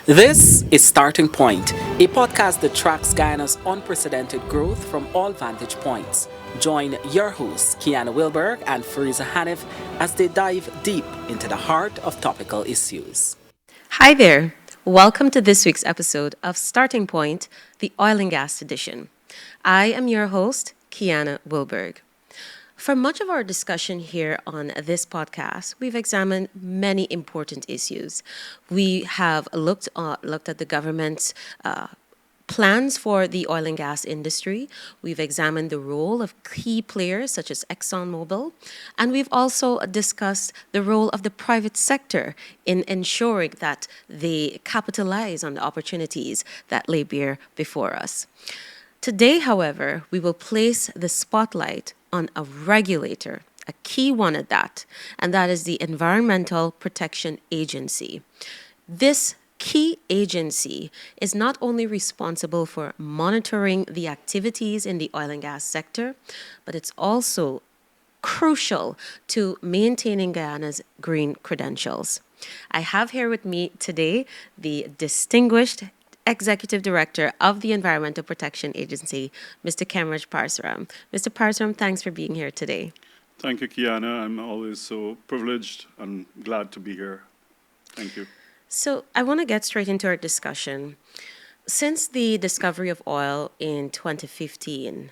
This is Starting Point, a podcast that tracks Guyana's unprecedented growth from all vantage points. Join your hosts, Kiana Wilberg and Fariza Hanif, as they dive deep into the heart of topical issues. Hi there. Welcome to this week's episode of Starting Point, the Oil and Gas Edition. I am your host, Kiana Wilberg. For much of our discussion here on this podcast, we've examined many important issues. We have looked at the government's plans for the oil and gas industry. We've examined the role of key players such as ExxonMobil, and we've also discussed the role of the private sector in ensuring that they capitalize on the opportunities that lay bare before us. Today, however, we will place the spotlight on a regulator, a key one at that, and that is the Environmental Protection Agency. This key agency is not only responsible for monitoring the activities in the oil and gas sector, but it's also crucial to maintaining Guyana's green credentials. I have here with me today the distinguished Executive Director of the Environmental Protection Agency, Mr. Kemraj Parsram. Mr. Parsram, thanks for being here today. Thank you, Kiana. I'm always so privileged and glad to be here. Thank you. So I want to get straight into our discussion. Since the discovery of oil in 2015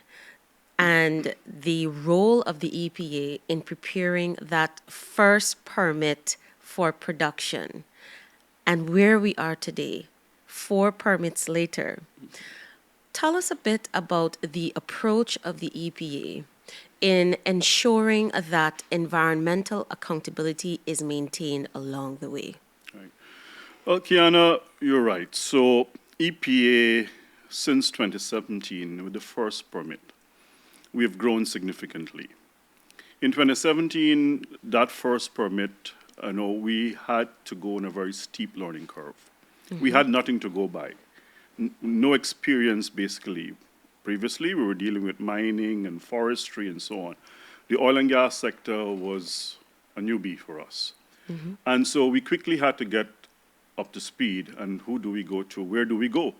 and the role of the EPA in preparing that first permit for production and where we are today, 4 permits later, tell us a bit about the approach of the EPA in ensuring that environmental accountability is maintained along the way. Right. Well, Kiana, you're right. So EPA, since 2017, with the first permit, we have grown significantly. In 2017, that first permit, we had to go on a very steep learning curve. We had nothing to go by. No experience, basically. Previously, we were dealing with mining and forestry and so on. The oil and gas sector was a newbie for us. And so we quickly had to get up to speed. And who do we go to? Where do we go?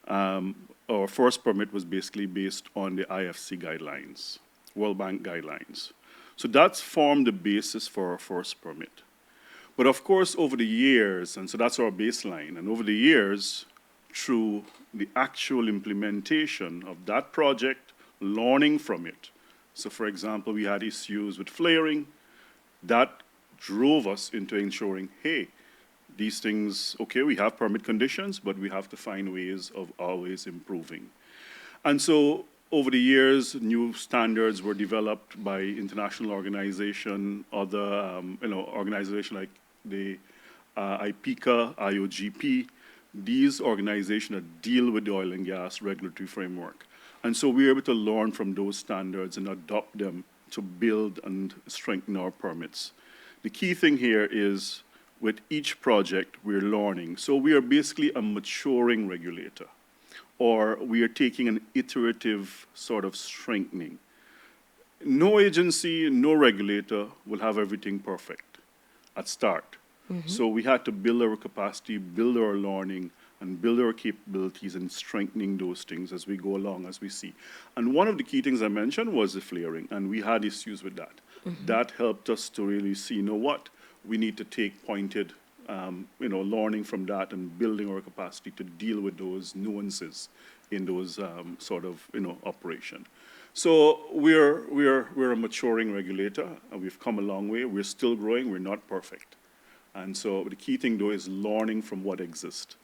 Our first permit was basically based on the IFC guidelines, World Bank guidelines. So that's formed the basis for our first permit. But of course, over the years, and so that's our baseline, and over the years, through the actual implementation of that project, learning from it. So for example, we had issues with flaring. That drove us into ensuring, hey, these things, okay, we have permit conditions, but we have to find ways of always improving. And so over the years, new standards were developed by international organization, other organizations like the IPECA, IOGP, these organizations that deal with the oil and gas regulatory framework. And so we were able to learn from those standards and adopt them to build and strengthen our permits. The key thing here is with each project, we're learning. So we are basically a maturing regulator, or we are taking an iterative sort of strengthening. No agency, no regulator will have everything perfect at start. So we had to build our capacity, build our learning, and build our capabilities in strengthening those things as we go along, as we see. And one of the key things I mentioned was the flaring, and we had issues with that. That helped us to really see, you know what, we need to take pointed, learning from that and building our capacity to deal with those nuances in those operation. So we're a maturing regulator, and we've come a long way. We're still growing. We're not perfect. And so the key thing, though, is learning from what exists.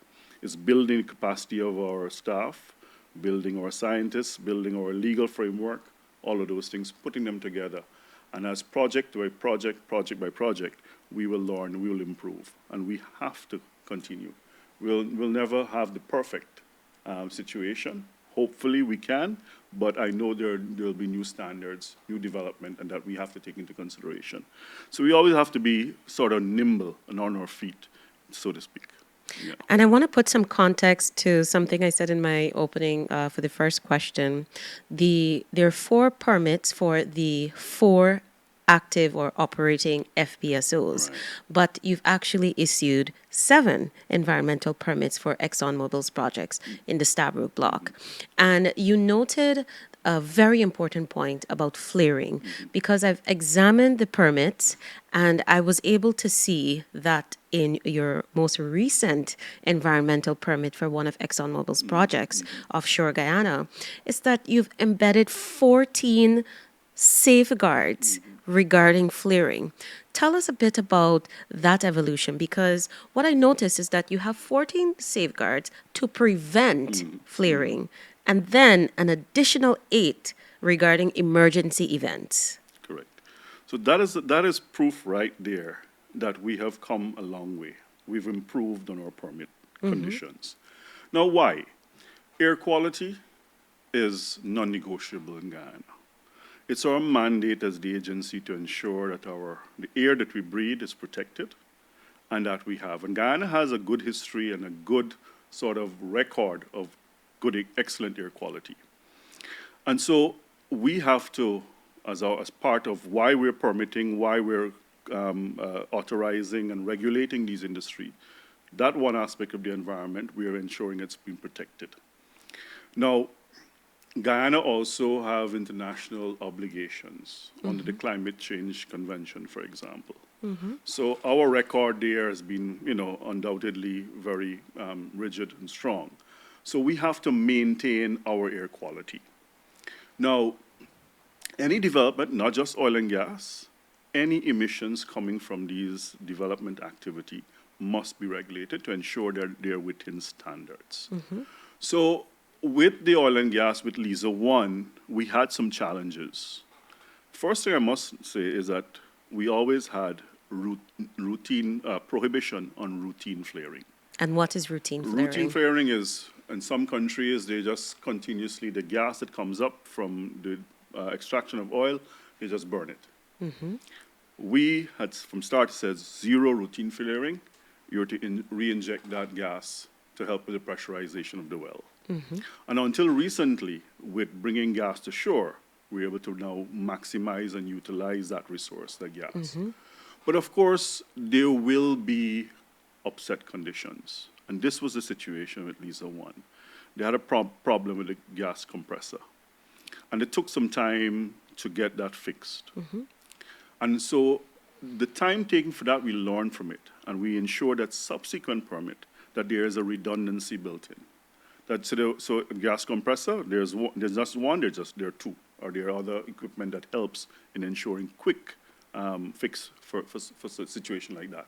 It's building the capacity of our staff, building our scientists, building our legal framework, all of those things, putting them together. And as project by project, we will learn, we will improve. And we have to continue. We'll never have the perfect situation. Hopefully we can, but I know there'll be new standards, new development, and that we have to take into consideration. So we always have to be sort of nimble and on our feet, so to speak. Yeah. And I want to put some context to something I said in my opening for the first question. There are 4 permits for the 4 active or operating FPSOs, Right. but you've actually issued 7 environmental permits for ExxonMobil's projects in the Stabroek Block. And you noted a very important point about flaring, because I've examined the permits and I was able to see that in your most recent environmental permit for one of ExxonMobil's projects offshore Guyana, is that you've embedded 14 safeguards regarding flaring. Tell us a bit about that evolution, because what I noticed is that you have 14 safeguards to prevent flaring and then an additional 8 regarding emergency events. Correct. So that is proof right there that we have come a long way. We've improved on our permit conditions. Now, why? Air quality is non-negotiable in Guyana. It's our mandate as the agency to ensure that the air that we breathe is protected, and that we have. And Guyana has a good history and a good sort of record of good, excellent air quality. And so we have to, as part of why we're permitting, why we're authorizing and regulating these industries, that one aspect of the environment, we are ensuring it's being protected. Now, Guyana also have international obligations under the Climate Change Convention, for example. So our record there has been, undoubtedly very rigid and strong. So we have to maintain our air quality. Now, any development, not just oil and gas, any emissions coming from these development activity must be regulated to ensure that they're within standards. So with the oil and gas, with LISA 1, we had some challenges. First thing I must say is that we always had routine prohibition on routine flaring. And what is routine flaring? Routine flaring is, in some countries, they just continuously, the gas that comes up from the extraction of oil, they just burn it. We had, from start, said 0 routine flaring. You're to re-inject that gas to help with the pressurization of the well. And until recently, with bringing gas to shore, we're able to now maximize and utilize that resource, the gas. But of course, there will be upset conditions. And this was the situation with LISA 1. They had a problem with the gas compressor. And it took some time to get that fixed. And so the time taken for that, we learned from it. And we ensure that subsequent permit, that there is a redundancy built in. That so a gas compressor, there's just one, there are 2, or there are other equipment that helps in ensuring quick fix for a situation like that.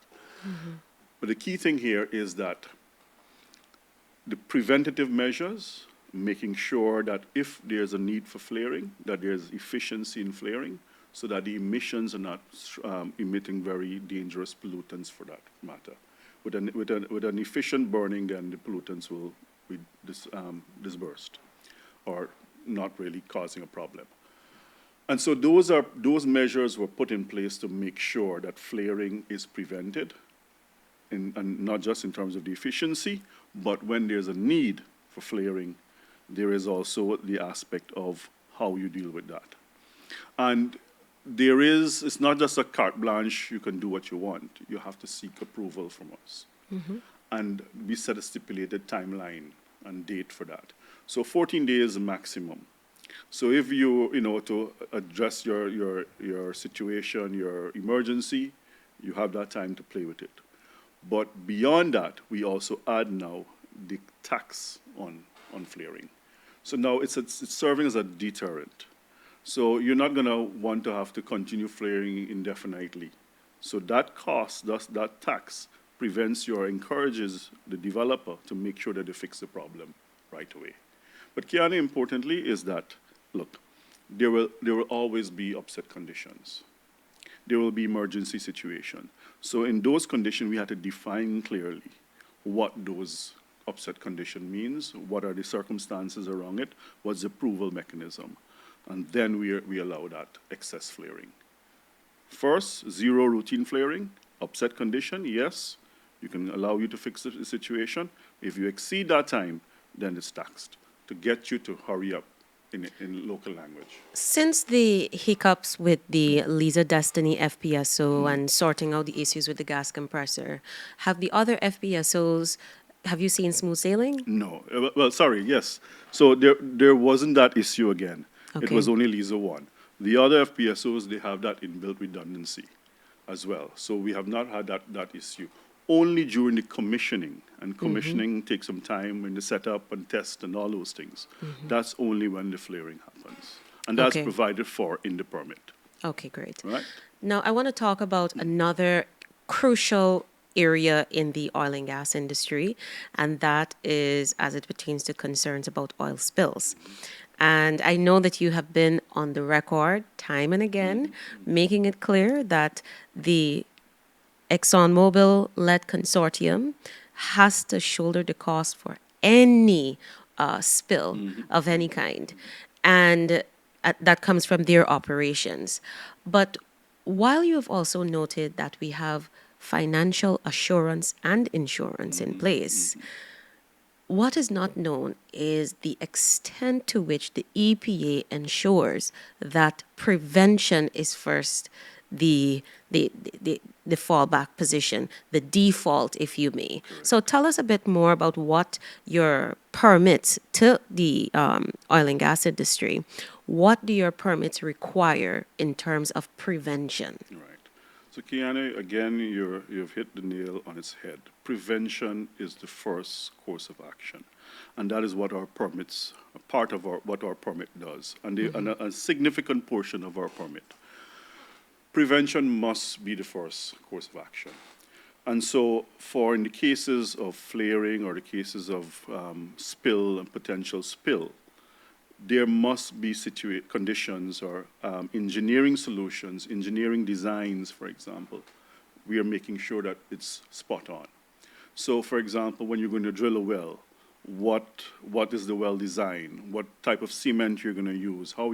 But the key thing here is that the preventative measures, making sure that if there's a need for flaring, that there's efficiency in flaring, so that the emissions are not emitting very dangerous pollutants for that matter. With an efficient burning, then the pollutants will be dispersed, or not really causing a problem. And so those measures were put in place to make sure that flaring is prevented, and not just in terms of the efficiency, but when there's a need for flaring, there is also the aspect of how you deal with that. And it's not just a carte blanche, you can do what you want. You have to seek approval from us. And we set a stipulated timeline and date for that. So 14 days maximum. So if to address your situation, your emergency, you have that time to play with it. But beyond that, we also add now the tax on flaring. So now it's serving as a deterrent. So you're not going to want to have to continue flaring indefinitely. So that cost, that tax, encourages the developer to make sure that they fix the problem right away. But Guyana, importantly, is that, look, there will always be upset conditions. There will be emergency situation. So in those conditions, we had to define clearly what those upset condition means, what are the circumstances around it, what's the approval mechanism, and then we allow that excess flaring. First, 0 routine flaring, upset condition, yes, you can allow you to fix the situation. If you exceed that time, then it's taxed to get you to hurry up in local language. Since the hiccups with the Lisa Destiny FPSO and sorting out the issues with the gas compressor, have the other FPSOs, have you seen smooth sailing? No. Well, sorry, yes. So there wasn't that issue again. It Okay. was only Lisa 1. The other FPSOs, they have that inbuilt redundancy as well. So we have not had that issue. Only during the commissioning, and commissioning takes some time when the setup and test and all those things. That's only when the flaring happens. And that's Okay. provided for in the permit, Okay, great. right? Now, I want to talk about another crucial area in the oil and gas industry, and that is as it pertains to concerns about oil spills. And I know that you have been on the record time and again, making it clear that the ExxonMobil-led consortium has to shoulder the cost for any spill of any kind. And that comes from their operations. But while you have also noted that we have financial assurance and insurance in place, what is not known is the extent to which the EPA ensures that prevention is first the fallback position, the default, if you may. So tell us a bit more about what your permits to the oil and gas industry. What do your permits require in terms of prevention? Right. So, Kiana, again, you've hit the nail on its head. Prevention is the first course of action, and that is what our permits, a part of what our permit does, and, and a significant portion of our permit. Prevention must be the first course of action. And so, in the cases of flaring or the cases of spill and potential spill, there must be conditions or engineering solutions, engineering designs, for example. We are making sure that it's spot on. So, for example, when you're going to drill a well, what is the well design? What type of cement you're going to use? How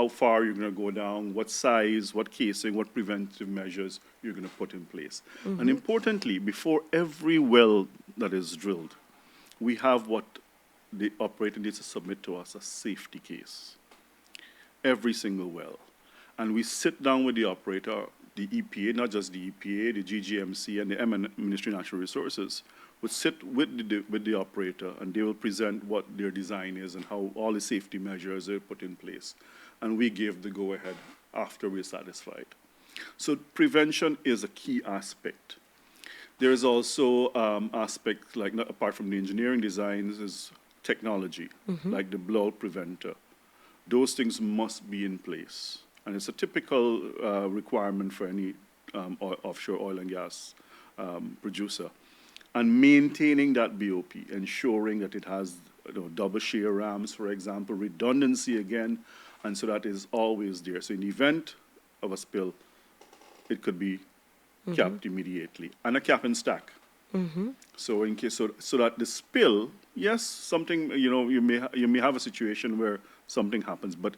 far you're going to go down? What size? What casing? What preventive measures you're going to put in place? And importantly, before every well that is drilled, we have what the operator needs to submit to us, a safety case. Every single well. And we sit down with the operator, the EPA, not just the EPA, the GGMC, and the Ministry of Natural Resources, would sit with the operator, and they will present what their design is and how all the safety measures are put in place. And we give the go-ahead after we're satisfied. So prevention is a key aspect. There is also aspects, like apart from the engineering designs, is technology, like the blowout preventer. Those things must be in place. And it's a typical requirement for any offshore oil and gas producer. And maintaining that BOP, ensuring that it has double shear rams, for example, redundancy again, and so that is always there. So in the event of a spill, it could be capped immediately. And a cap and stack. So in case, so that the spill, yes, something, you may have a situation where something happens, but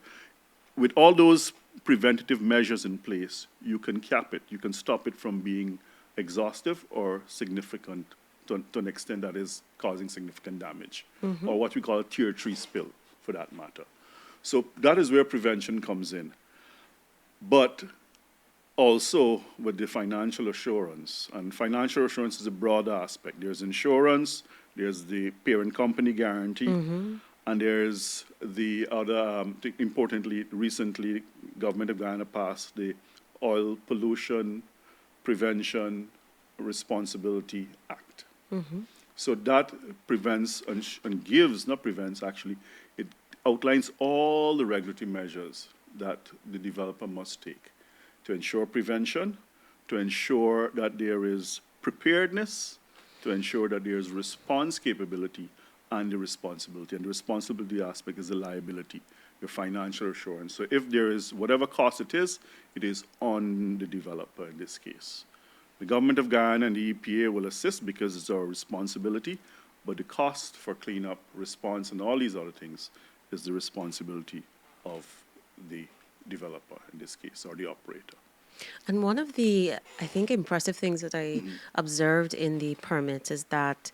with all those preventative measures in place, you can cap it. You can stop it from being exhaustive or significant to an extent that is causing significant damage, or what we call a tier 3 spill, for that matter. So that is where prevention comes in. But also with the financial assurance, and financial assurance is a broad aspect. There's insurance, there's the parent company guarantee, and there's the other, importantly, recently, government of Guyana passed the Oil Pollution Prevention Responsibility Act. So that prevents and gives, not prevents actually, it outlines all the regulatory measures that the developer must take to ensure prevention, to ensure that there is preparedness, to ensure that there is response capability and the responsibility. And the responsibility aspect is the liability, your financial assurance. So if there is whatever cost it is on the developer in this case. The government of Guyana and the EPA will assist because it's our responsibility, but the cost for cleanup, response, and all these other things is the responsibility of the developer in this case, or the operator. And one of the, I think, impressive things that I observed in the permit is that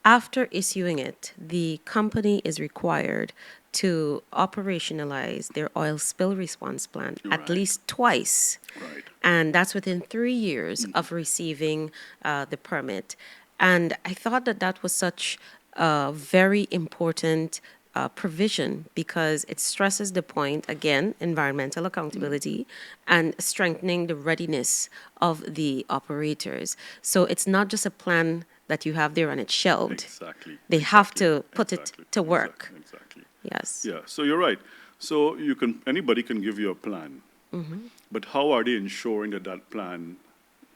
after issuing it, the company is required to operationalize their oil spill response plan at Right. least twice. Right. And that's within 3 years of receiving the permit. And I thought that that was such a very important provision because it stresses the point, again, environmental accountability and strengthening the readiness of the operators. So it's not just a plan that you have there and it's shelved. Exactly. They have Exactly. to put Exactly. it to work. Exactly. Yes. Yeah. So you're right. So anybody can give you a plan, but how are they ensuring that that plan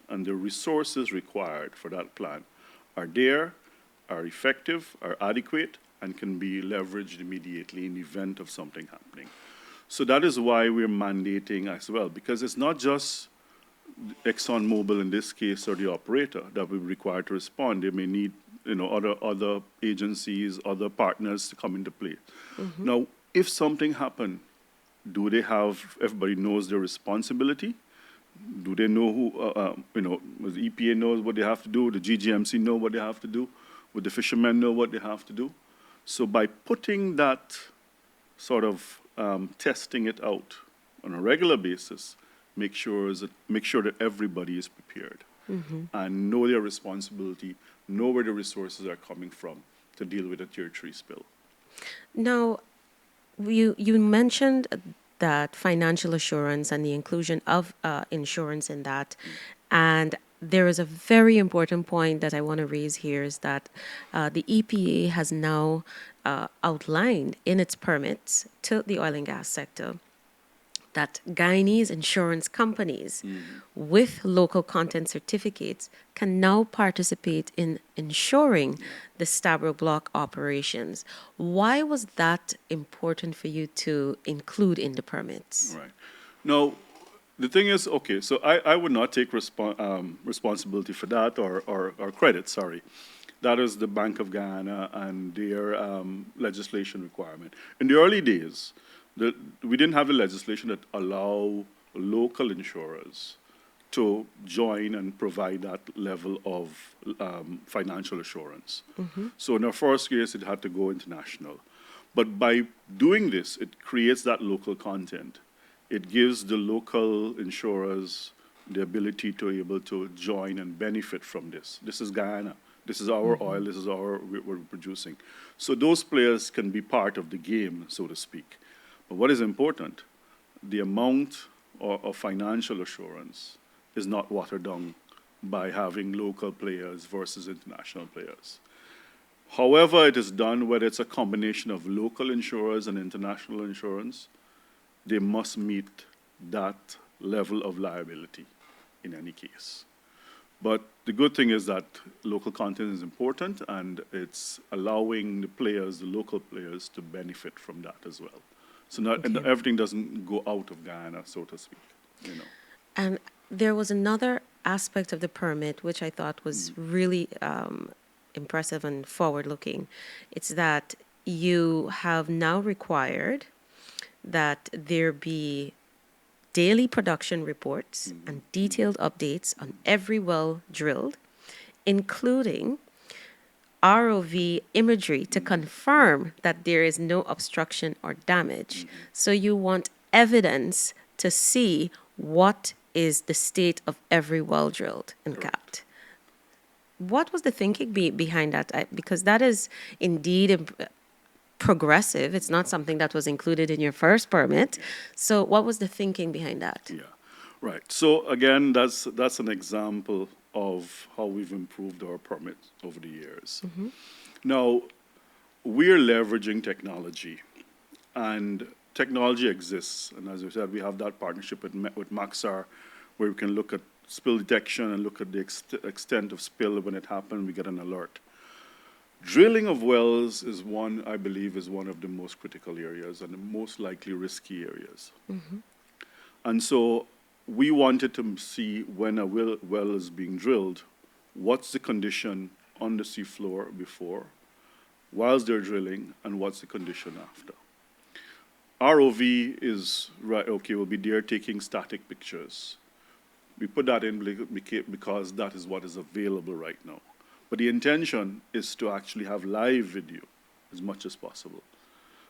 and the resources required for that plan are there, are effective, are adequate, and can be leveraged immediately in the event of something happening? So that is why we're mandating as well, because it's not just ExxonMobil in this case or the operator that will be required to respond. They may need, other agencies, other partners to come into play. Now, if something happened, do they have, everybody knows their responsibility? Do they know the EPA knows what they have to do? The GGMC know what they have to do? Would the fishermen know what they have to do? So by putting that sort of testing it out on a regular basis, make sure that everybody is prepared and know their responsibility, know where the resources are coming from to deal with a tier 3 spill. Now, you mentioned that financial assurance and the inclusion of insurance in that. And there is a very important point that I want to raise here is that the EPA has now outlined in its permits to the oil and gas sector that Guyanese insurance companies with local content certificates can now participate in insuring the Stabroek Block operations. Why was that important for you to include in the permits? Right. Now, the thing is, okay, so I would not take responsibility for that or credit, sorry. That is the Bank of Guyana and their legislation requirement. In the early days, we didn't have the legislation that allow local insurers to join and provide that level of financial assurance. So in our first case, it had to go international. But by doing this, it creates that local content. It gives the local insurers the ability to be able to join and benefit from this. This is Guyana. This is our oil. This is what we're producing. So those players can be part of the game, so to speak. But what is important, the amount of financial assurance is not watered down by having local players versus international players. However it is done, whether it's a combination of local insurers and international insurance, they must meet that level of liability in any case. But the good thing is that local content is important, and it's allowing the players, the local players, to benefit from that as well. So and everything doesn't go out of Guyana, so to speak. And there was another aspect of the permit which I thought was really impressive and forward-looking. It's that you have now required that there be daily production reports and detailed updates on every well drilled, including ROV imagery to confirm that there is no obstruction or damage. So you want evidence to see what is the state of every well drilled and capped. What was the thinking behind that? Because that is indeed progressive. It's not something that was included in your first permit. So what was the thinking behind that? Yeah, right. So again, that's an example of how we've improved our permits over the years. Now, we're leveraging technology, and technology exists. And as I said, we have that partnership with Maxar, where we can look at spill detection and look at the extent of spill. When it happens, we get an alert. Drilling of wells is I believe, is one of the most critical areas and the most likely risky areas. And so we wanted to see when a well is being drilled, what's the condition on the seafloor before, whilst they're drilling, and what's the condition after. ROV is, will be there taking static pictures. We put that in because that is what is available right now. But the intention is to actually have live video as much as possible.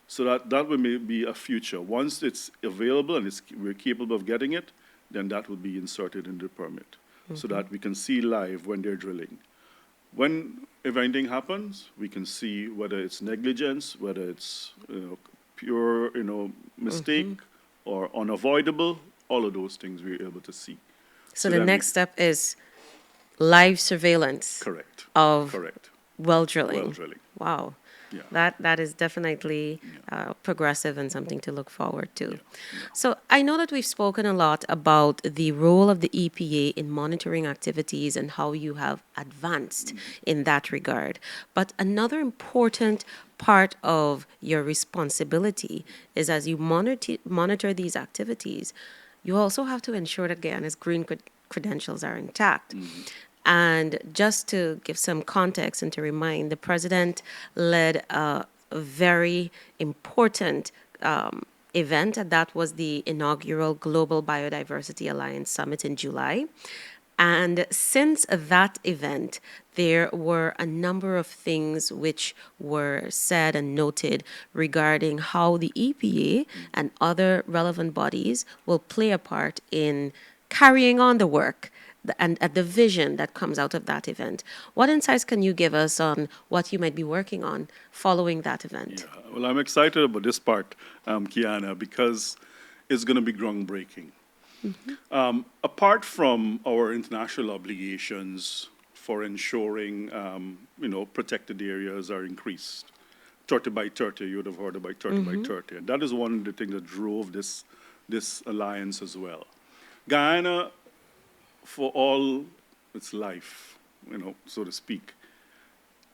So that will be a future. Once it's available and we're capable of getting it, then that will be inserted in the permit so that we can see live when they're drilling. If anything happens, we can see whether it's negligence, whether it's pure mistake or unavoidable. All of those things we're able to see. So the next step is live surveillance Correct. of Correct. well drilling. Well drilling. Wow. Yeah. That is definitely progressive and something to look forward to. Yeah. So I know that we've spoken a lot about the role of the EPA in monitoring activities and how you have advanced in that regard. But another important part of your responsibility is as you monitor these activities, you also have to ensure that Guyana's green credentials are intact. And just to give some context and to remind, the president led a very important event, and that was the inaugural Global Biodiversity Alliance Summit in July. And since that event, there were a number of things which were said and noted regarding how the EPA and other relevant bodies will play a part in carrying on the work and the vision that comes out of that event. What insights can you give us on what you might be working on following that event? Yeah. Well, I'm excited about this part, Kiana, because it's going to be groundbreaking. Apart from our international obligations for ensuring, protected areas are increased, 30 by 30, you would have heard about 30 by 30. And that is one of the things that drove this alliance as well. Guyana, for all its life, so to speak,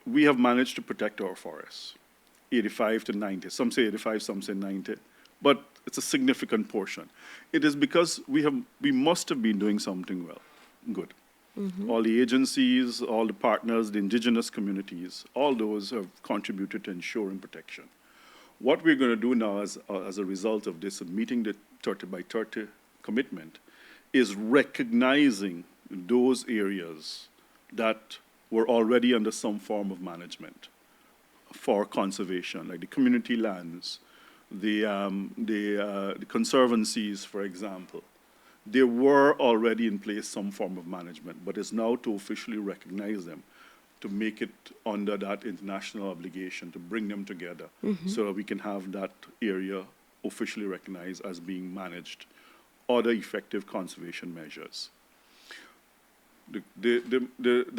we have managed to protect our forests, 85 to 90. Some say 85, some say 90, but it's a significant portion. It is because we must have been doing something well, good. All the agencies, all the partners, the indigenous communities, all those have contributed to ensuring protection. What we're going to do now as a result of this, meeting the 30 by 30 commitment, is recognizing those areas that were already under some form of management for conservation, like the community lands, the conservancies, for example. There were already in place some form of management, but it's now to officially recognize them, to make it under that international obligation, to bring them together so that we can have that area officially recognized as being managed. Other effective conservation measures. The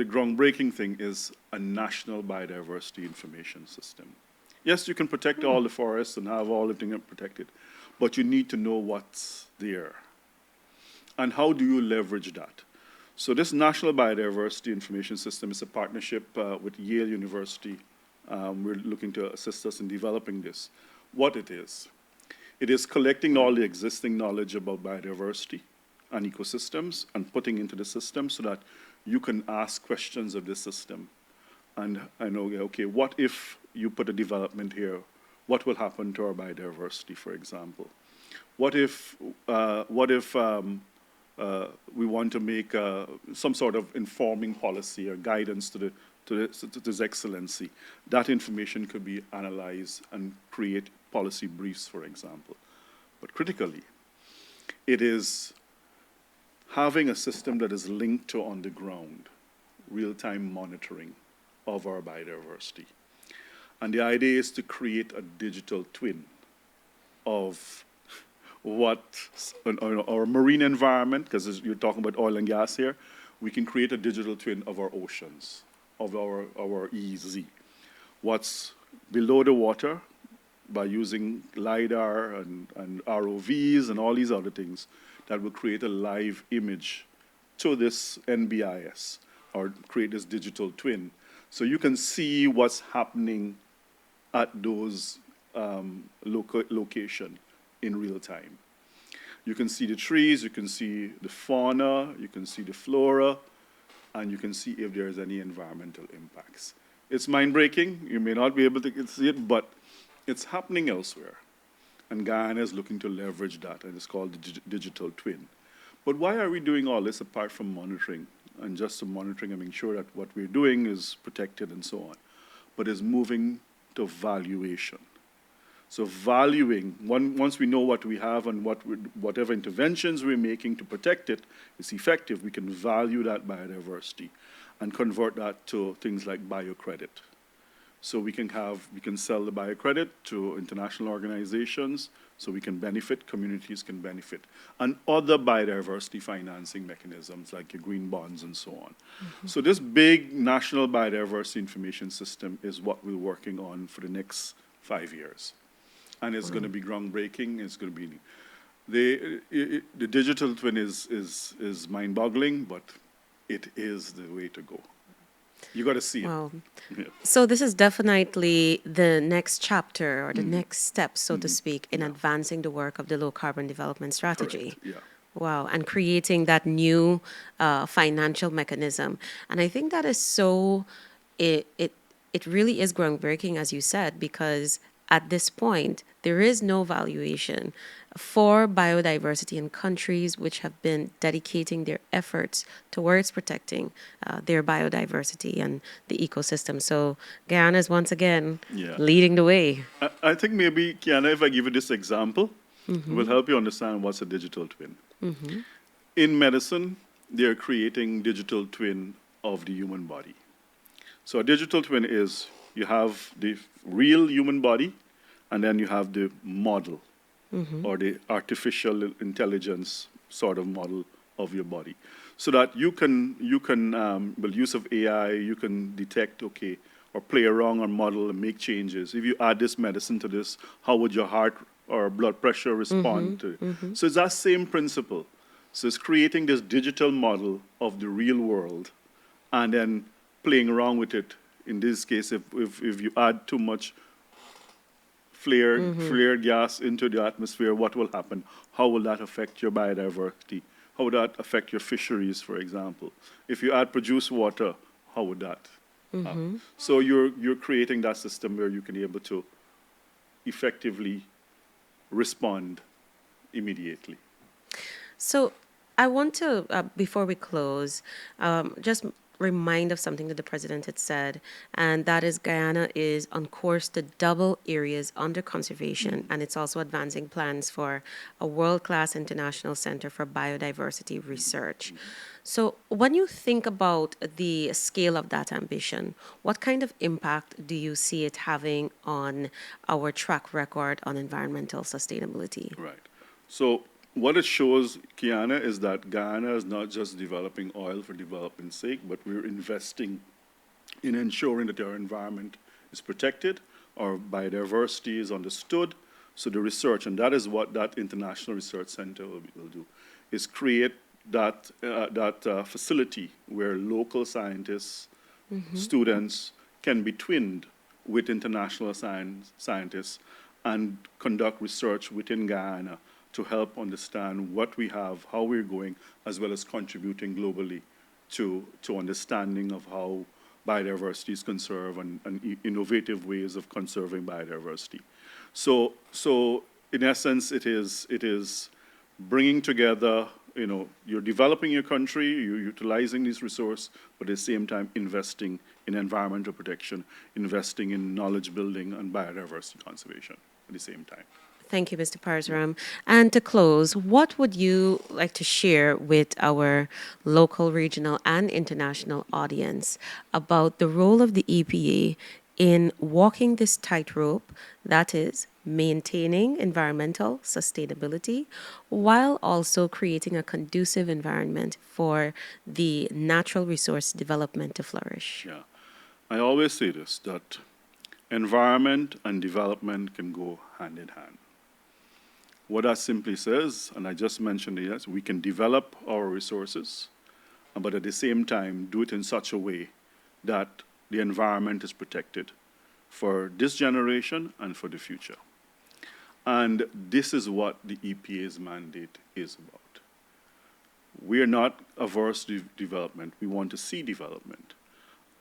groundbreaking thing is a national biodiversity information system. Yes, you can protect all the forests and have all the things protected, but you need to know what's there. And how do you leverage that? So this National Biodiversity Information System is a partnership with Yale University. We're looking to assist us in developing this. What it is collecting all the existing knowledge about biodiversity and ecosystems and putting into the system so that you can ask questions of the system. And I know, okay, what if you put a development here? What will happen to our biodiversity, for example? What if we want to make some sort of informing policy or guidance to this excellency? That information could be analyzed and create policy briefs, for example. But critically, it is having a system that is linked to on the ground, real-time monitoring of our biodiversity. And the idea is to create a digital twin of what our marine environment, because you're talking about oil and gas here, we can create a digital twin of our oceans, of our EEZ. What's below the water, by using LiDAR and ROVs and all these other things that will create a live image to this NBIS or create this digital twin. So you can see what's happening at those location in real time. You can see the trees, you can see the fauna, you can see the flora, and you can see if there's any environmental impacts. It's mind-breaking. You may not be able to see it, but it's happening elsewhere, and Guyana is looking to leverage that, and it's called the digital twin. But why are we doing all this apart from monitoring, and just monitoring and making sure that what we're doing is protected and so on, but is moving to valuation. So valuing, once we know what we have and whatever interventions we're making to protect it is effective, we can value that biodiversity and convert that to things like biocredit. So we can sell the biocredit to international organizations, so we can benefit, communities can benefit, and other biodiversity financing mechanisms like your green bonds and so on. So this big national biodiversity information system is what we're working on for the next 5 years. And it's going to be groundbreaking. It's going to be the digital twin is mind-boggling, but it is the way to go. You got to see it. Wow. Yeah. So this is definitely the next chapter or the next step, so to speak, in advancing the work of the low carbon development strategy. Correct. Yeah. Wow, and creating that new financial mechanism. And I think that is so, it really is groundbreaking, as you said, because at this point, there is no valuation for biodiversity in countries which have been dedicating their efforts towards protecting their biodiversity and the ecosystem. So Guyana is once again leading the way. I think maybe, Kiana, if I give you this example, it will help you understand what's a digital twin. In medicine, they're creating digital twin of the human body. So a digital twin is you have the real human body, and then you have the model or the artificial intelligence sort of model of your body. So that you can with use of AI, you can detect, okay, or play around or model and make changes. If you add this medicine to this, how would your heart or blood pressure respond to it? So it's that same principle. So it's creating this digital model of the real world and then playing around with it. In this case, if you add too much flared gas into the atmosphere, what will happen? How will that affect your biodiversity? How would that affect your fisheries, for example? If you add produced water, how would that happen? So you're creating that system where you can be able to effectively respond immediately. So I want to, before we close, just remind of something that the president had said, and that is Guyana is on course to double areas under conservation, and it's also advancing plans for a world-class international center for biodiversity research. So when you think about the scale of that ambition, what kind of impact do you see it having on our track record on environmental sustainability? Right. So what it shows, Kiana, is that Guyana is not just developing oil for development's sake, but we're investing in ensuring that our environment is protected, our biodiversity is understood. So the research, and that is what that International Research Center will do, is create that facility where local scientists, students can be twinned with international scientists and conduct research within Guyana to help understand what we have, how we're going, as well as contributing globally to understanding of how biodiversity is conserved and innovative ways of conserving biodiversity. So in essence, it is bringing together, you're developing your country, you're utilizing this resource, but at the same time investing in environmental protection, investing in knowledge building and biodiversity conservation at the same time. Thank you, Mr. Parsram. And to close, what would you like to share with our local, regional, and international audience about the role of the EPA in walking this tightrope, that is, maintaining environmental sustainability while also creating a conducive environment for the natural resource development to flourish? Yeah. I always say this, that environment and development can go hand in hand. What that simply says, and I just mentioned it, yes, we can develop our resources, but at the same time do it in such a way that the environment is protected for this generation and for the future. And this is what the EPA's mandate is about. We are not averse to development. We want to see development.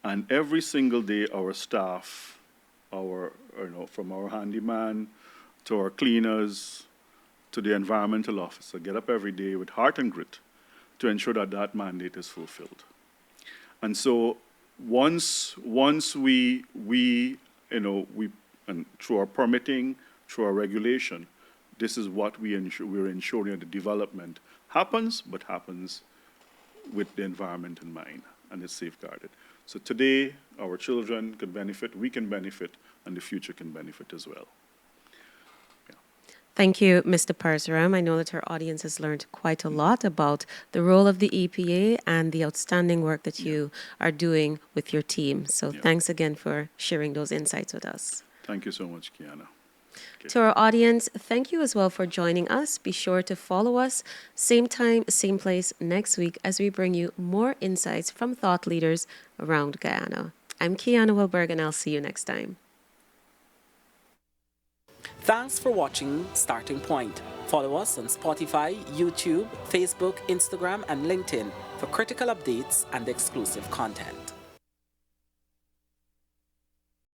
And every single day, our staff, from our handyman to our cleaners, to the environmental officer, get up every day with heart and grit to ensure that that mandate is fulfilled. And so once we and through our permitting, through our regulation, this is what we're ensuring that the development happens, but happens with the environment in mind, and is safeguarded. So today, our children can benefit, we can benefit, and the future can benefit as well. Thank you, Mr. Parsram. I know that our audience has learned quite a lot about the role of the EPA and the outstanding work that you are doing with your team. So thanks again for sharing those insights with us. Thank you so much, Guyana. Okay. To our audience, thank you as well for joining us. Be sure to follow us, same time, same place next week as we bring you more insights from thought leaders around Guyana. I'm Kiana Wilberg, and I'll see you next time. Thanks for watching Starting Point. Follow us on Spotify, YouTube, Facebook, Instagram, and LinkedIn for critical updates and exclusive content.